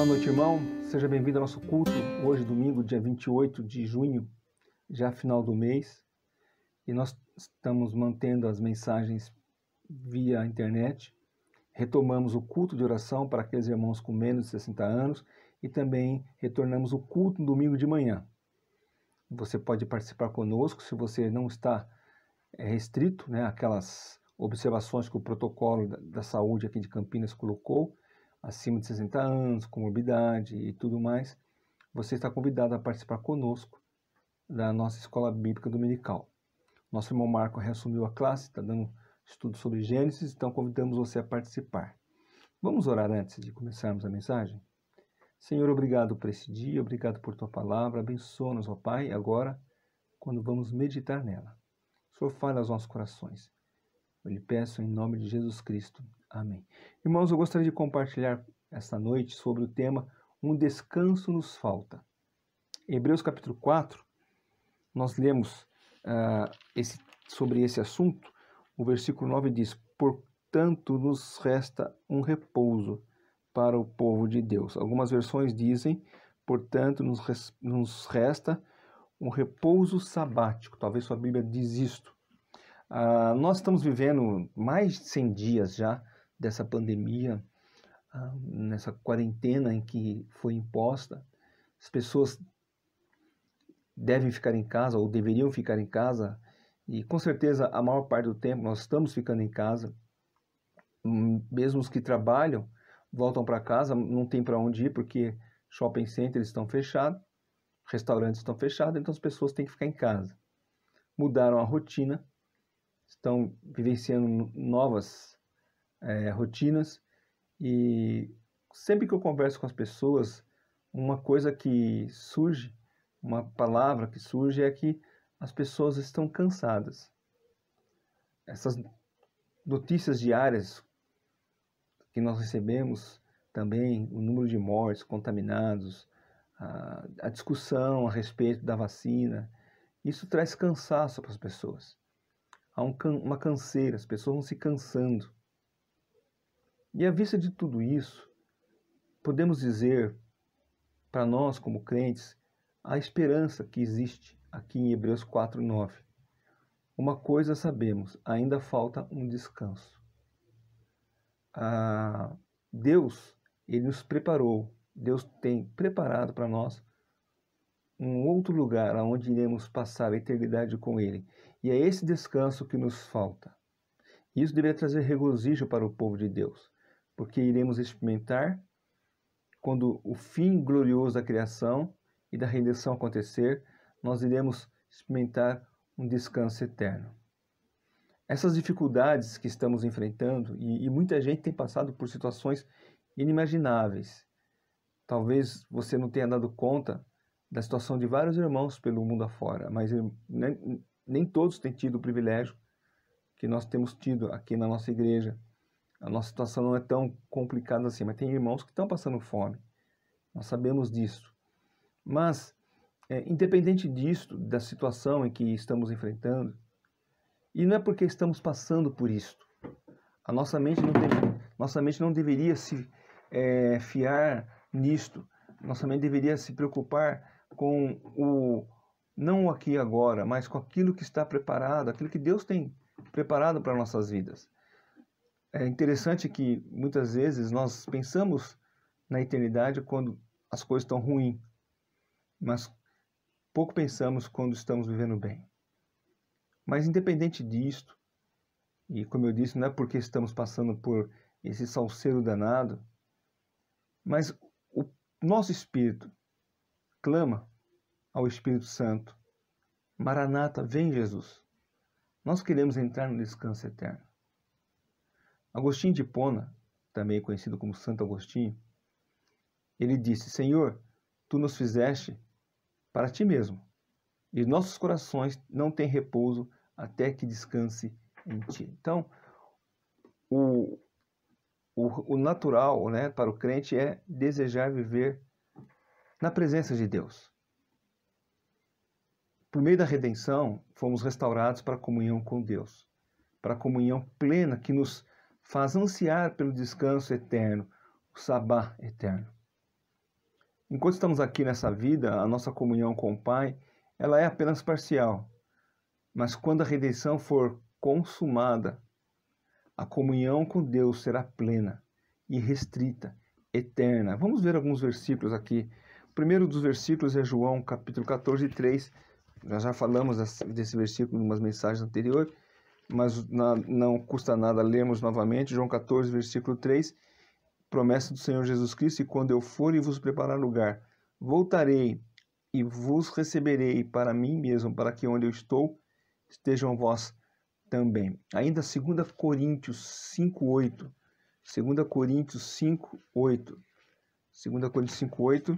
Boa noite, irmão. Seja bem-vindo ao nosso culto. Hoje, domingo, dia 28 de junho, já final do mês. E nós estamos mantendo as mensagens via internet. Retomamos o culto de oração para aqueles irmãos com menos de 60 anos e também retornamos o culto no domingo de manhã. Você pode participar conosco se você não está restrito, né, àquelas observações que o protocolo da saúde aqui de Campinas colocou, acima de 60 anos, comorbidade e tudo mais. Você está convidado a participar conosco da nossa escola bíblica dominical. Nosso irmão Marco reassumiu a classe, está dando estudo sobre Gênesis, então convidamos você a participar. Vamos orar antes de começarmos a mensagem? Senhor, obrigado por esse dia, obrigado por tua palavra, abençoa-nos, ó Pai, agora, quando vamos meditar nela. O Senhor fale aos nossos corações. Eu lhe peço em nome de Jesus Cristo. Amém. Irmãos, eu gostaria de compartilhar esta noite sobre o tema Um Descanso Nos Falta. Em Hebreus capítulo 4, nós lemos sobre esse assunto. O versículo 9 diz: portanto, nos resta um repouso para o povo de Deus. Algumas versões dizem, portanto, nos resta um repouso sabático. Talvez sua Bíblia diz isto. Nós estamos vivendo mais de 100 dias já dessa pandemia, nessa quarentena em que foi imposta. As pessoas devem ficar em casa ou deveriam ficar em casa e com certeza a maior parte do tempo nós estamos ficando em casa. Mesmo os que trabalham voltam para casa, não tem para onde ir porque shopping centers estão fechados, restaurantes estão fechados, então as pessoas têm que ficar em casa. Mudaram a rotina, estão vivenciando novas rotinas e sempre que eu converso com as pessoas, uma coisa que surge, uma palavra que surge é que as pessoas estão cansadas. Essas notícias diárias que nós recebemos também, o número de mortes, contaminados, a discussão a respeito da vacina, isso traz cansaço para as pessoas. Há uma canseira, as pessoas vão se cansando. E à vista de tudo isso, podemos dizer para nós como crentes a esperança que existe aqui em Hebreus 4:9. Uma coisa sabemos, ainda falta um descanso. Deus, Ele nos preparou, Deus tem preparado para nós um outro lugar onde iremos passar a eternidade com Ele. E é esse descanso que nos falta. Isso deveria trazer regozijo para o povo de Deus, porque iremos experimentar, quando o fim glorioso da criação e da redenção acontecer, nós iremos experimentar um descanso eterno. Essas dificuldades que estamos enfrentando, e muita gente tem passado por situações inimagináveis. Talvez você não tenha dado conta da situação de vários irmãos pelo mundo afora, mas nem todos têm tido o privilégio que nós temos tido aqui na nossa igreja. A nossa situação não é tão complicada assim, mas tem irmãos que estão passando fome. Nós sabemos disso. Mas, independente disso, da situação em que estamos enfrentando, e não é porque estamos passando por isto, a nossa mente não deveria se fiar nisto. Nossa mente deveria se preocupar com não aqui e agora, mas com aquilo que está preparado, aquilo que Deus tem preparado para nossas vidas. É interessante que muitas vezes nós pensamos na eternidade quando as coisas estão ruins, mas pouco pensamos quando estamos vivendo bem. Mas independente disto, e como eu disse, não é porque estamos passando por esse salseiro danado, mas o nosso espírito clama ao Espírito Santo: Maranata, vem Jesus. Nós queremos entrar no descanso eterno. Agostinho de Hipona, também conhecido como Santo Agostinho, ele disse: Senhor, tu nos fizeste para ti mesmo, e nossos corações não têm repouso até que descanse em ti. Então, o natural, né, para o crente é desejar viver na presença de Deus. Por meio da redenção, fomos restaurados para a comunhão com Deus, para a comunhão plena que nos faz ansiar pelo descanso eterno, o sabá eterno. Enquanto estamos aqui nessa vida, a nossa comunhão com o Pai, ela é apenas parcial. Mas quando a redenção for consumada, a comunhão com Deus será plena, irrestrita, eterna. Vamos ver alguns versículos aqui. O primeiro dos versículos é João, capítulo 14, 3. Nós já falamos desse versículo em umas mensagens anteriores, mas não custa nada lermos novamente. João 14, versículo 3. Promessa do Senhor Jesus Cristo: e quando eu for e vos preparar lugar, voltarei e vos receberei para mim mesmo, para que onde eu estou, estejam vós também. Ainda 2 Coríntios 5:8. 2 Coríntios 5:8. 2 Coríntios 5:8.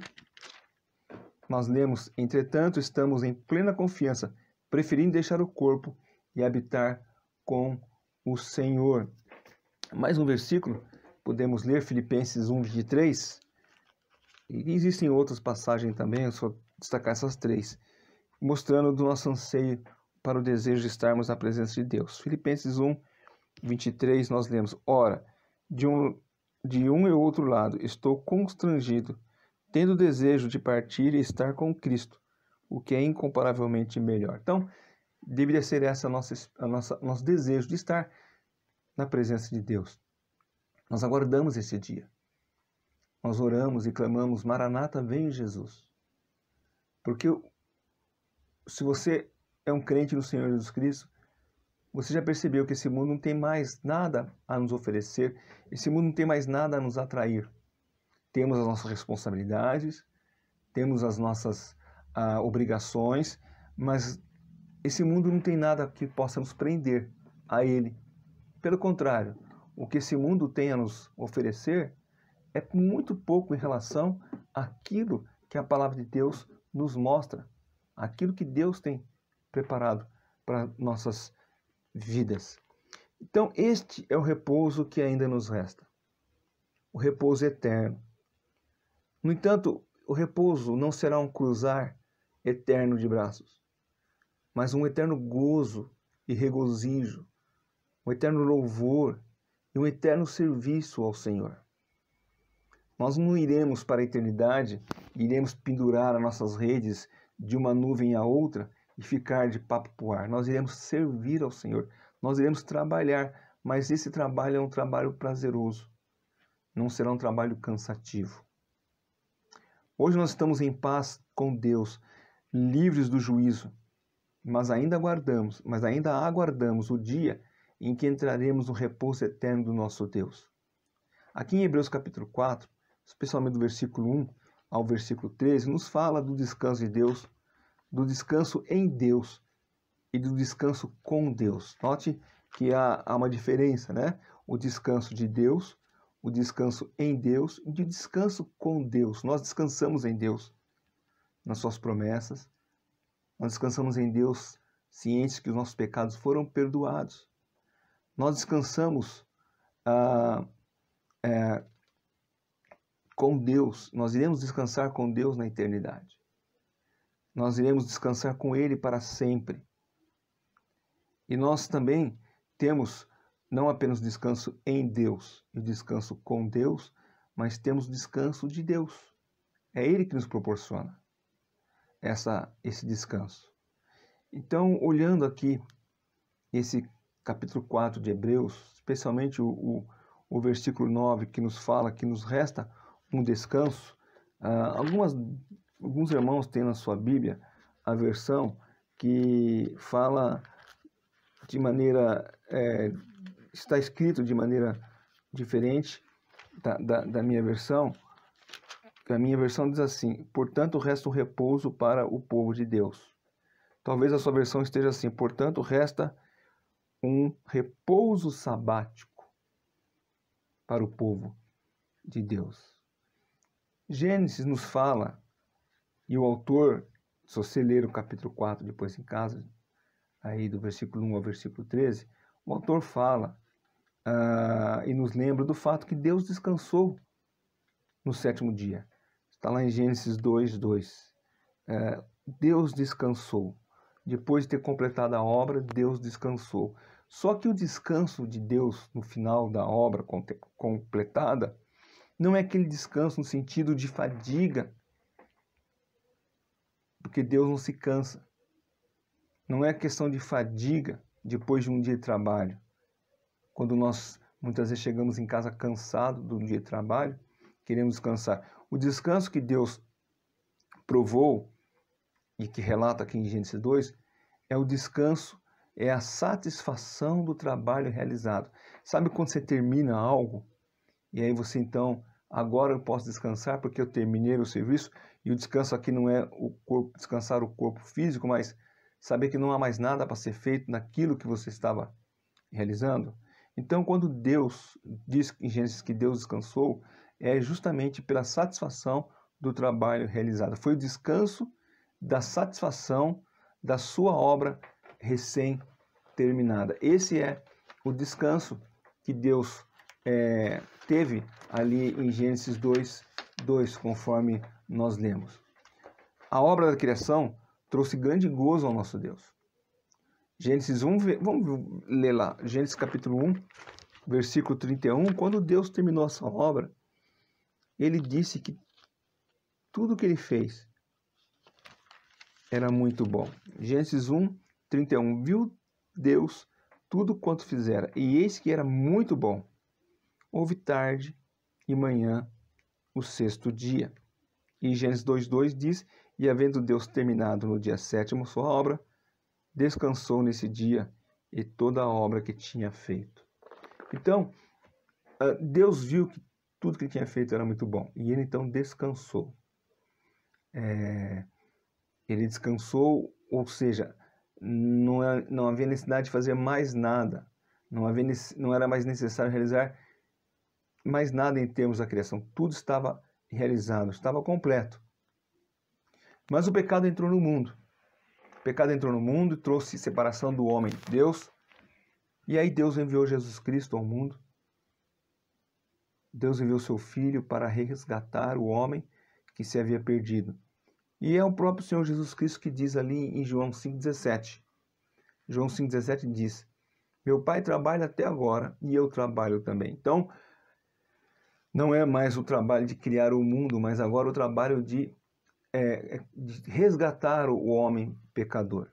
Nós lemos: entretanto, estamos em plena confiança, preferindo deixar o corpo e habitar com o Senhor. Mais um versículo, podemos ler Filipenses 1:23. E existem outras passagens também, eu só destacar essas três, mostrando do nosso anseio para o desejo de estarmos na presença de Deus. Filipenses 1:23 nós lemos: ora, de um e outro lado estou constrangido, tendo o desejo de partir e estar com Cristo, o que é incomparavelmente melhor. Então, deveria ser esse nosso desejo de estar na presença de Deus. Nós aguardamos esse dia. Nós oramos e clamamos: Maranata, vem Jesus. Porque se você é um crente no Senhor Jesus Cristo, você já percebeu que esse mundo não tem mais nada a nos oferecer, esse mundo não tem mais nada a nos atrair. Temos as nossas responsabilidades, temos as nossas obrigações, mas esse mundo não tem nada que possa nos prender a ele. Pelo contrário, o que esse mundo tem a nos oferecer é muito pouco em relação àquilo que a palavra de Deus nos mostra, aquilo que Deus tem preparado para nossas vidas. Então, este é o repouso que ainda nos resta, o repouso eterno. No entanto, o repouso não será um cruzar eterno de braços, mas um eterno gozo e regozijo, um eterno louvor e um eterno serviço ao Senhor. Nós não iremos para a eternidade, iremos pendurar as nossas redes de uma nuvem a outra e ficar de papo pro ar. Nós iremos servir ao Senhor, nós iremos trabalhar, mas esse trabalho é um trabalho prazeroso, não será um trabalho cansativo. Hoje nós estamos em paz com Deus, livres do juízo, mas ainda aguardamos o dia em que entraremos no repouso eterno do nosso Deus. Aqui em Hebreus capítulo 4, especialmente do versículo 1 ao versículo 13, nos fala do descanso de Deus, do descanso em Deus e do descanso com Deus. Note que há uma diferença, né? O descanso de Deus, o descanso em Deus e o descanso com Deus. Nós descansamos em Deus, nas suas promessas. Nós descansamos em Deus, cientes que os nossos pecados foram perdoados. Nós descansamos com Deus. Nós iremos descansar com Deus na eternidade. Nós iremos descansar com Ele para sempre. E nós também temos não apenas o descanso em Deus e o descanso com Deus, mas temos o descanso de Deus. É Ele que nos proporciona esse descanso. Então, olhando aqui esse capítulo 4 de Hebreus, especialmente o versículo 9, que nos fala que nos resta um descanso, alguns irmãos têm na sua Bíblia a versão que fala de maneira, está escrito de maneira diferente da minha versão. A minha versão diz assim: portanto resta um repouso para o povo de Deus. Talvez a sua versão esteja assim: portanto resta um repouso sabático para o povo de Deus. Gênesis nos fala, e o autor, se você ler o capítulo 4 depois em casa, aí do versículo 1 ao versículo 13, o autor fala e nos lembra do fato que Deus descansou no sétimo dia. Está lá em Gênesis 2:2. Deus descansou. Depois de ter completado a obra, Deus descansou. Só que o descanso de Deus no final da obra completada não é aquele descanso no sentido de fadiga porque Deus não se cansa. Não é questão de fadiga depois de um dia de trabalho. Quando nós muitas vezes chegamos em casa cansados do dia de trabalho, queremos descansar. O descanso que Deus provou e que relata aqui em Gênesis 2 é o descanso, é a satisfação do trabalho realizado. Sabe quando você termina algo e aí você então, agora eu posso descansar porque eu terminei o serviço, e o descanso aqui não é o corpo, descansar o corpo físico, mas saber que não há mais nada para ser feito naquilo que você estava realizando. Então, quando Deus diz em Gênesis que Deus descansou, é justamente pela satisfação do trabalho realizado. Foi o descanso da satisfação da sua obra recém-terminada. Esse é o descanso que Deus teve ali em Gênesis 2, conforme nós lemos. A obra da criação trouxe grande gozo ao nosso Deus. Gênesis 1, vamos ler lá, Gênesis capítulo 1, versículo 31, quando Deus terminou a sua obra, ele disse que tudo que ele fez era muito bom. Gênesis 1, 31, viu Deus tudo quanto fizera, e eis que era muito bom. Houve tarde e manhã o sexto dia. E Gênesis 2:2 diz, e havendo Deus terminado no dia sétimo sua obra, descansou nesse dia e toda a obra que tinha feito. Então, Deus viu que tudo que ele tinha feito era muito bom. E ele então descansou. Ele descansou, ou seja, não havia necessidade de fazer mais nada. Não era mais necessário realizar mais nada em termos da criação. Tudo estava realizado, estava completo. Mas o pecado entrou no mundo. O pecado entrou no mundo e trouxe separação do homem de Deus. E aí Deus enviou Jesus Cristo ao mundo. Deus enviou seu Filho para resgatar o homem que se havia perdido. E é o próprio Senhor Jesus Cristo que diz ali em João 5,17. João 5,17 diz, meu Pai trabalha até agora e eu trabalho também. Então, não é mais o trabalho de criar o mundo, mas agora o trabalho de resgatar o homem pecador.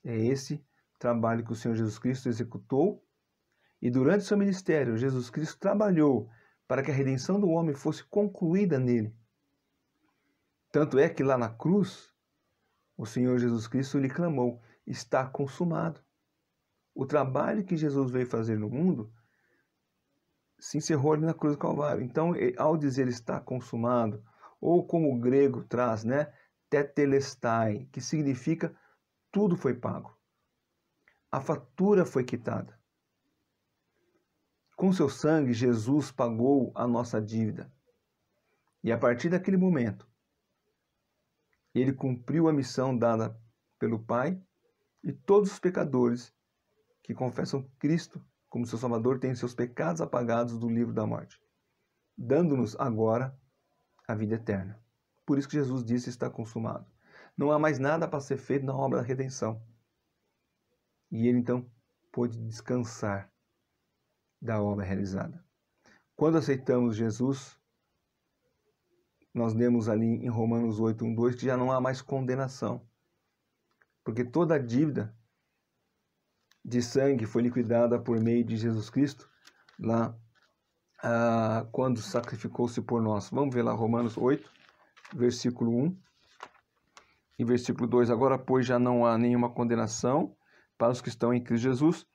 É esse trabalho que o Senhor Jesus Cristo executou, e durante seu ministério, Jesus Cristo trabalhou para que a redenção do homem fosse concluída nele. Tanto é que lá na cruz, o Senhor Jesus Cristo lhe clamou, está consumado. O trabalho que Jesus veio fazer no mundo se encerrou ali na cruz do Calvário. Então, ao dizer está consumado, ou como o grego traz, né, tetelestai, que significa tudo foi pago. A fatura foi quitada. Com seu sangue, Jesus pagou a nossa dívida. E a partir daquele momento, ele cumpriu a missão dada pelo Pai, e todos os pecadores que confessam Cristo como seu Salvador têm seus pecados apagados do livro da morte, dando-nos agora a vida eterna. Por isso que Jesus disse está consumado. Não há mais nada para ser feito na obra da redenção. E ele então pôde descansar da obra realizada. Quando aceitamos Jesus, nós lemos ali em Romanos 8:1-2 que já não há mais condenação, porque toda a dívida de sangue foi liquidada por meio de Jesus Cristo, lá quando sacrificou-se por nós. Vamos ver lá Romanos 8, versículo 1 e versículo 2. Agora, pois, já não há nenhuma condenação para os que estão em Cristo Jesus,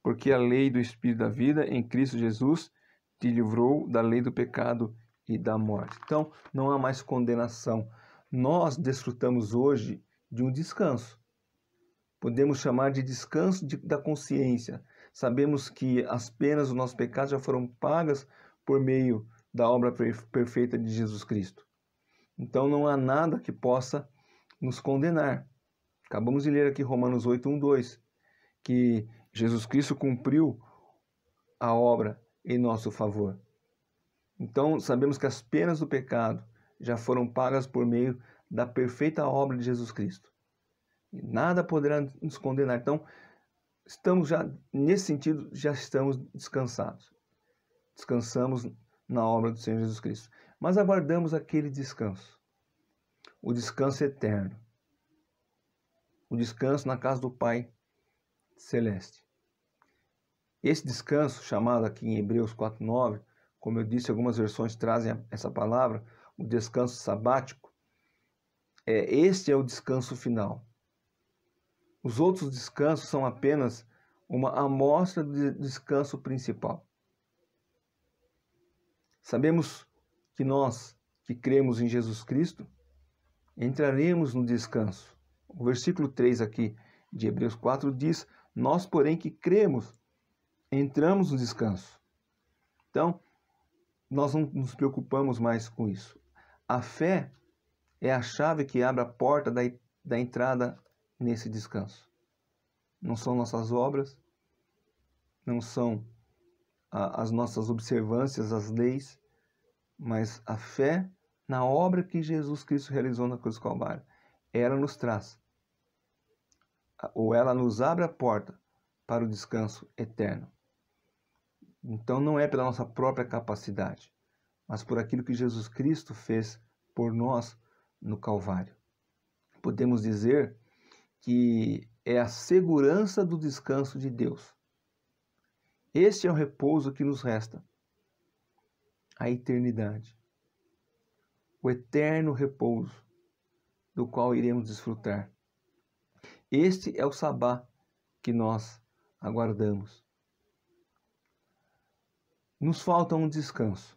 porque a lei do Espírito da vida em Cristo Jesus te livrou da lei do pecado e da morte. Então, não há mais condenação. Nós desfrutamos hoje de um descanso. Podemos chamar de descanso da consciência. Sabemos que as penas dos nossos pecados já foram pagas por meio da obra perfeita de Jesus Cristo. Então não há nada que possa nos condenar. Acabamos de ler aqui Romanos 8:1-2, que Jesus Cristo cumpriu a obra em nosso favor. Então sabemos que as penas do pecado já foram pagas por meio da perfeita obra de Jesus Cristo. E nada poderá nos condenar. Então, estamos já, nesse sentido, já estamos descansados. Descansamos na obra do Senhor Jesus Cristo. Mas aguardamos aquele descanso. O descanso eterno. o descanso na casa do Pai Celeste. Esse descanso, chamado aqui em Hebreus 4:9, como eu disse, algumas versões trazem essa palavra, o descanso sabático, este é o descanso final. Os outros descansos são apenas uma amostra do descanso principal. Sabemos que nós, que cremos em Jesus Cristo, entraremos no descanso. O versículo 3 aqui de Hebreus 4 diz: nós, porém, que cremos, entramos no descanso. Então, nós não nos preocupamos mais com isso. A fé é a chave que abre a porta da entrada nesse descanso. Não são nossas obras, não são as nossas observâncias, as leis, mas a fé na obra que Jesus Cristo realizou na cruz do Calvário. Ela nos traz, ou ela nos abre a porta para o descanso eterno. Então não é pela nossa própria capacidade, mas por aquilo que Jesus Cristo fez por nós no Calvário. Podemos dizer que é a segurança do descanso de Deus. Este é o repouso que nos resta, a eternidade, o eterno repouso do qual iremos desfrutar. Este é o sabá que nós aguardamos. Nos falta um descanso.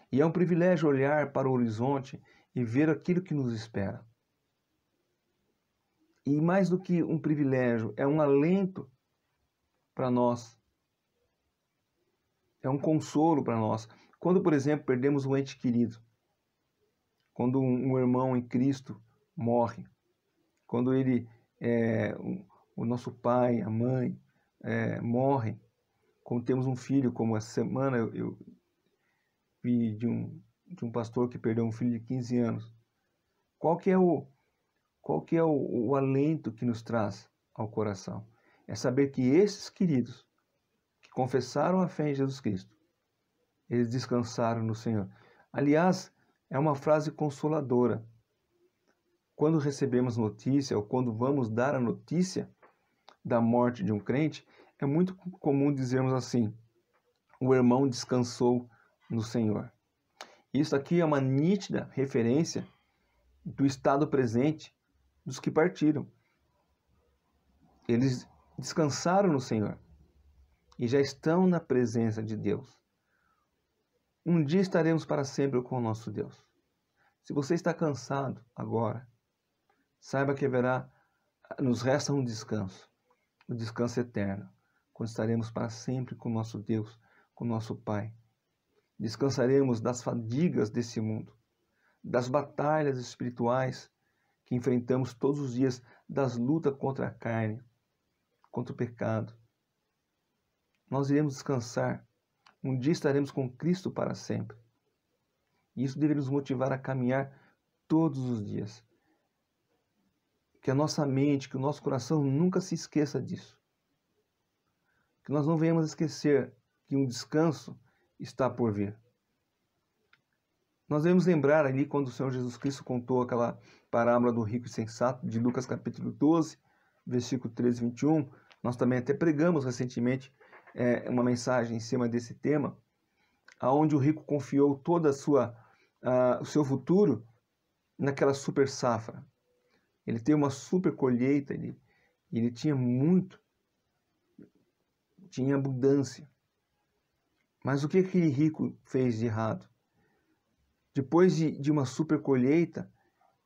E é um privilégio olhar para o horizonte e ver aquilo que nos espera. E mais do que um privilégio, é um alento para nós. É um consolo para nós. Quando, por exemplo, perdemos um ente querido, quando um irmão em Cristo morre, quando o nosso pai, a mãe, morrem, quando temos um filho, como essa semana eu vi de um pastor que perdeu um filho de 15 anos. Qual que é o alento que nos traz ao coração? É saber que esses queridos que confessaram a fé em Jesus Cristo, eles descansaram no Senhor. Aliás, é uma frase consoladora. Quando recebemos notícia ou quando vamos dar a notícia da morte de um crente, é muito comum dizermos assim: o irmão descansou no Senhor. Isso aqui é uma nítida referência do estado presente dos que partiram. Eles descansaram no Senhor e já estão na presença de Deus. Um dia estaremos para sempre com o nosso Deus. Se você está cansado agora, saiba que nos resta um descanso, o descanso eterno, quando estaremos para sempre com o nosso Deus, com o nosso Pai. Descansaremos das fadigas desse mundo, das batalhas espirituais que enfrentamos todos os dias, das lutas contra a carne, contra o pecado. Nós iremos descansar. Um dia estaremos com Cristo para sempre. E isso deve nos motivar a caminhar todos os dias. Que a nossa mente, que o nosso coração nunca se esqueça disso. Que nós não venhamos esquecer que um descanso está por vir. Nós devemos lembrar ali quando o Senhor Jesus Cristo contou aquela parábola do rico e sensato, de Lucas capítulo 12, versículo 13 e 21. Nós também até pregamos recentemente uma mensagem em cima desse tema, aonde o rico confiou todo o seu futuro naquela super safra. Ele teve uma super colheita, ele tinha muito, tinha abundância. Mas o que aquele rico fez de errado? Depois de uma super colheita,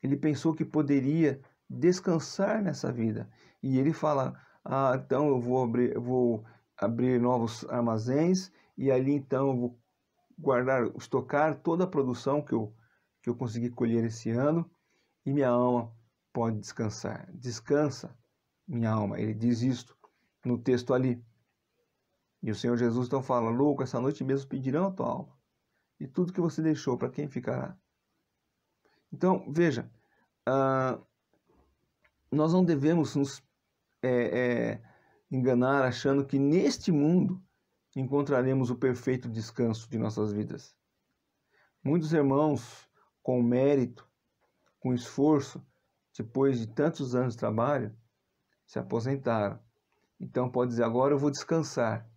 ele pensou que poderia descansar nessa vida. E ele fala: então eu vou abrir novos armazéns e ali então eu vou estocar toda a produção que eu consegui colher esse ano e minha alma pode descansar. Descansa, minha alma. Ele diz isto no texto ali. E o Senhor Jesus então fala: louco, essa noite mesmo pedirão a tua alma. E tudo que você deixou, para quem ficará? Então, veja, nós não devemos nos enganar achando que neste mundo encontraremos o perfeito descanso de nossas vidas. Muitos irmãos, com mérito, com esforço, depois de tantos anos de trabalho, se aposentaram. Então pode dizer, agora eu vou descansar.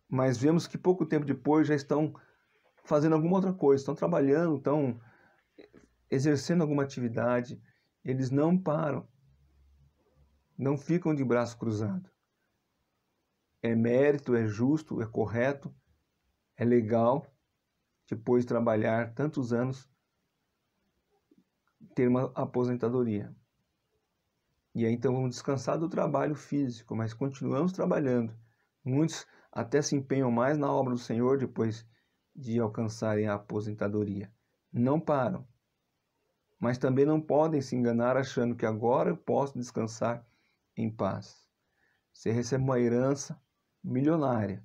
Mas vemos que pouco tempo depois já estão fazendo alguma outra coisa, estão trabalhando, estão exercendo alguma atividade. Eles não param, não ficam de braço cruzado. É mérito, é justo, é correto, é legal, depois de trabalhar tantos anos, ter uma aposentadoria. E aí então vamos descansar do trabalho físico, mas continuamos trabalhando. Muitos até se empenham mais na obra do Senhor depois de alcançarem a aposentadoria. Não param. Mas também não podem se enganar achando que agora eu posso descansar em paz. Você recebe uma herança milionária.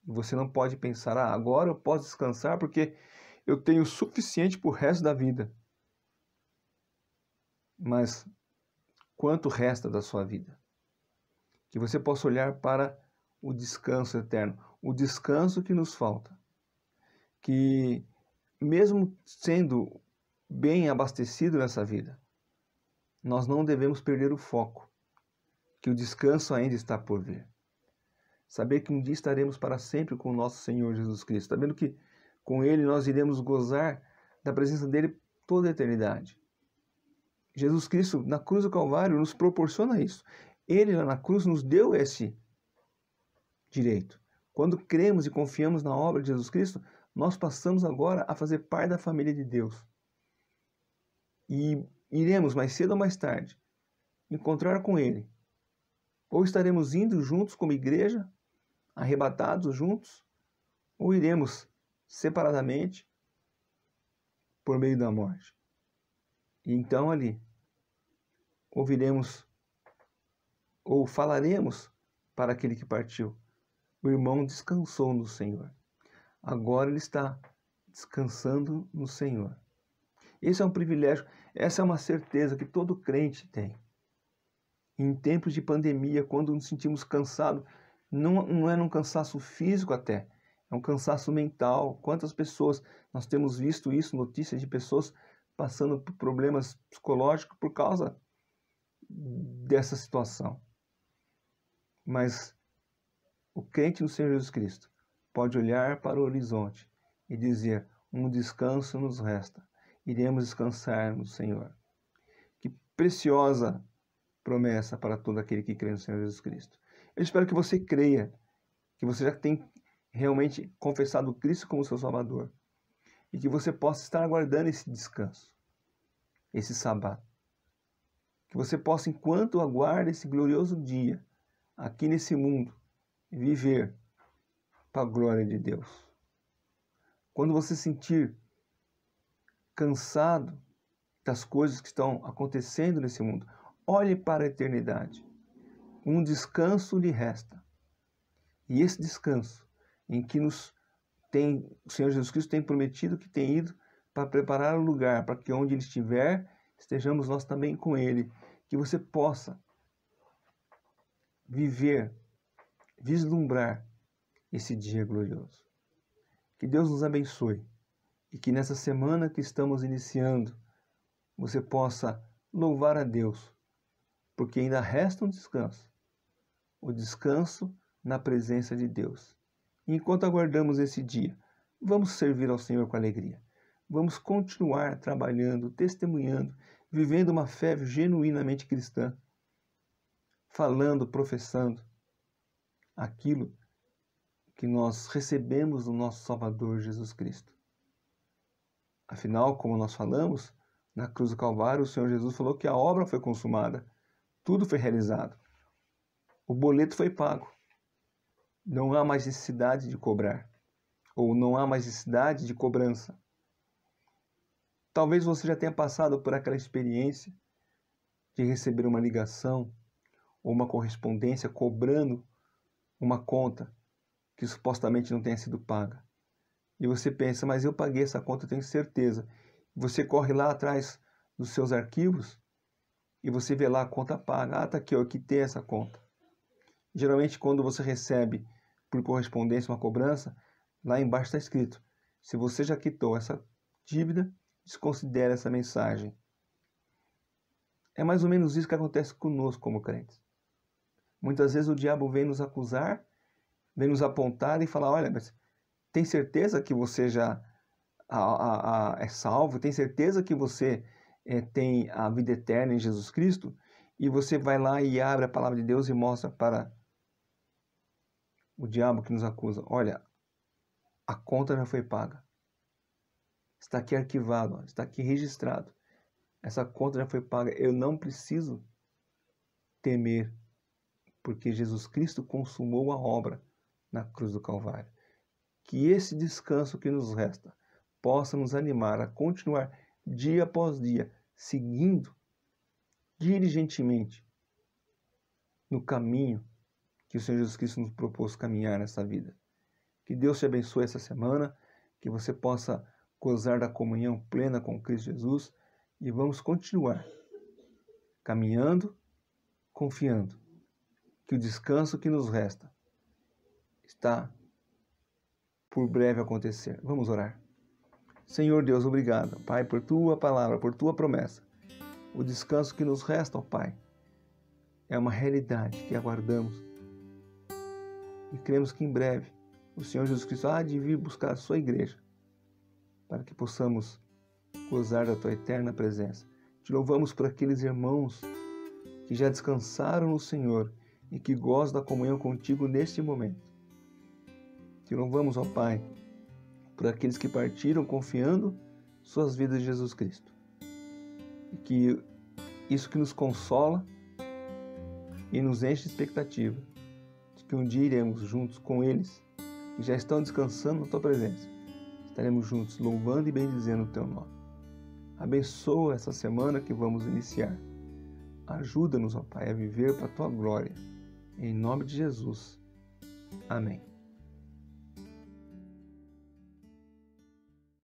E você não pode pensar, agora eu posso descansar porque eu tenho o suficiente para o resto da vida. Mas quanto resta da sua vida? Que você possa olhar para o descanso eterno, o descanso que nos falta. Que mesmo sendo bem abastecido nessa vida, nós não devemos perder o foco, que o descanso ainda está por vir. Saber que um dia estaremos para sempre com o nosso Senhor Jesus Cristo, sabendo que com Ele nós iremos gozar da presença dEle toda a eternidade. Jesus Cristo, na cruz do Calvário, nos proporciona isso. Ele, lá na cruz, nos deu esse direito. Quando cremos e confiamos na obra de Jesus Cristo, nós passamos agora a fazer parte da família de Deus. E iremos, mais cedo ou mais tarde, encontrar com Ele. Ou estaremos indo juntos como igreja, arrebatados juntos, ou iremos separadamente por meio da morte. E então ali ouviremos ou falaremos para aquele que partiu: o irmão descansou no Senhor. Agora ele está descansando no Senhor. Esse é um privilégio, essa é uma certeza que todo crente tem. Em tempos de pandemia, quando nos sentimos cansados, não é um cansaço físico até, é um cansaço mental. Quantas pessoas, nós temos visto isso, notícias de pessoas passando por problemas psicológicos por causa dessa situação. Mas o crente no Senhor Jesus Cristo pode olhar para o horizonte e dizer: um descanso nos resta, iremos descansar no Senhor. Que preciosa promessa para todo aquele que crê no Senhor Jesus Cristo. Eu espero que você creia, que você já tem realmente confessado Cristo como seu Salvador, e que você possa estar aguardando esse descanso, esse sábado. Que você possa, enquanto aguarda esse glorioso dia, aqui nesse mundo, viver para a glória de Deus. Quando você sentir cansado das coisas que estão acontecendo nesse mundo, olhe para a eternidade. Um descanso lhe resta. E esse descanso em que o Senhor Jesus Cristo tem prometido, que tem ido para preparar o lugar, para que onde Ele estiver, estejamos nós também com Ele. Que você possa viver, vislumbrar esse dia glorioso. Que Deus nos abençoe e que nessa semana que estamos iniciando, você possa louvar a Deus, porque ainda resta um descanso, o descanso na presença de Deus. E enquanto aguardamos esse dia, vamos servir ao Senhor com alegria. Vamos continuar trabalhando, testemunhando, vivendo uma fé genuinamente cristã, falando, professando aquilo que nós recebemos do nosso Salvador Jesus Cristo. Afinal, como nós falamos, na cruz do Calvário, o Senhor Jesus falou que a obra foi consumada, tudo foi realizado, o boleto foi pago, não há mais necessidade de cobrar, ou não há mais necessidade de cobrança. Talvez você já tenha passado por aquela experiência de receber uma ligação ou uma correspondência cobrando uma conta que supostamente não tenha sido paga. E você pensa, mas eu paguei essa conta, eu tenho certeza. Você corre lá atrás dos seus arquivos e você vê lá a conta paga. Tá aqui, eu quitei essa conta. Geralmente, quando você recebe por correspondência uma cobrança, lá embaixo está escrito: se você já quitou essa dívida, desconsidere essa mensagem. É mais ou menos isso que acontece conosco como crentes. Muitas vezes o diabo vem nos acusar, vem nos apontar e falar, olha, mas tem certeza que você já é salvo? Tem certeza que você tem a vida eterna em Jesus Cristo? E você vai lá e abre a palavra de Deus e mostra para o diabo que nos acusa, olha, a conta já foi paga. Está aqui arquivado, está aqui registrado. Essa conta já foi paga. Eu não preciso temer, porque Jesus Cristo consumou a obra na cruz do Calvário. Que esse descanso que nos resta possa nos animar a continuar dia após dia, seguindo diligentemente no caminho que o Senhor Jesus Cristo nos propôs caminhar nessa vida. Que Deus te abençoe essa semana, que você possa gozar da comunhão plena com Cristo Jesus e vamos continuar caminhando, confiando que o descanso que nos resta está por breve acontecer. Vamos orar. Senhor Deus, obrigado, Pai, por Tua palavra, por Tua promessa. O descanso que nos resta, ó Pai, é uma realidade que aguardamos e cremos que em breve o Senhor Jesus Cristo há de vir buscar a sua igreja para que possamos gozar da Tua eterna presença. Te louvamos por aqueles irmãos que já descansaram no Senhor e que gozam da comunhão contigo neste momento. Te louvamos, ó Pai, por aqueles que partiram confiando suas vidas em Jesus Cristo. E que isso que nos consola e nos enche de expectativa de que um dia iremos juntos com eles, que já estão descansando na Tua presença. Estaremos juntos louvando e bendizendo o Teu nome. Abençoa essa semana que vamos iniciar. Ajuda-nos, ó Pai, a viver para a Tua glória. Em nome de Jesus. Amém.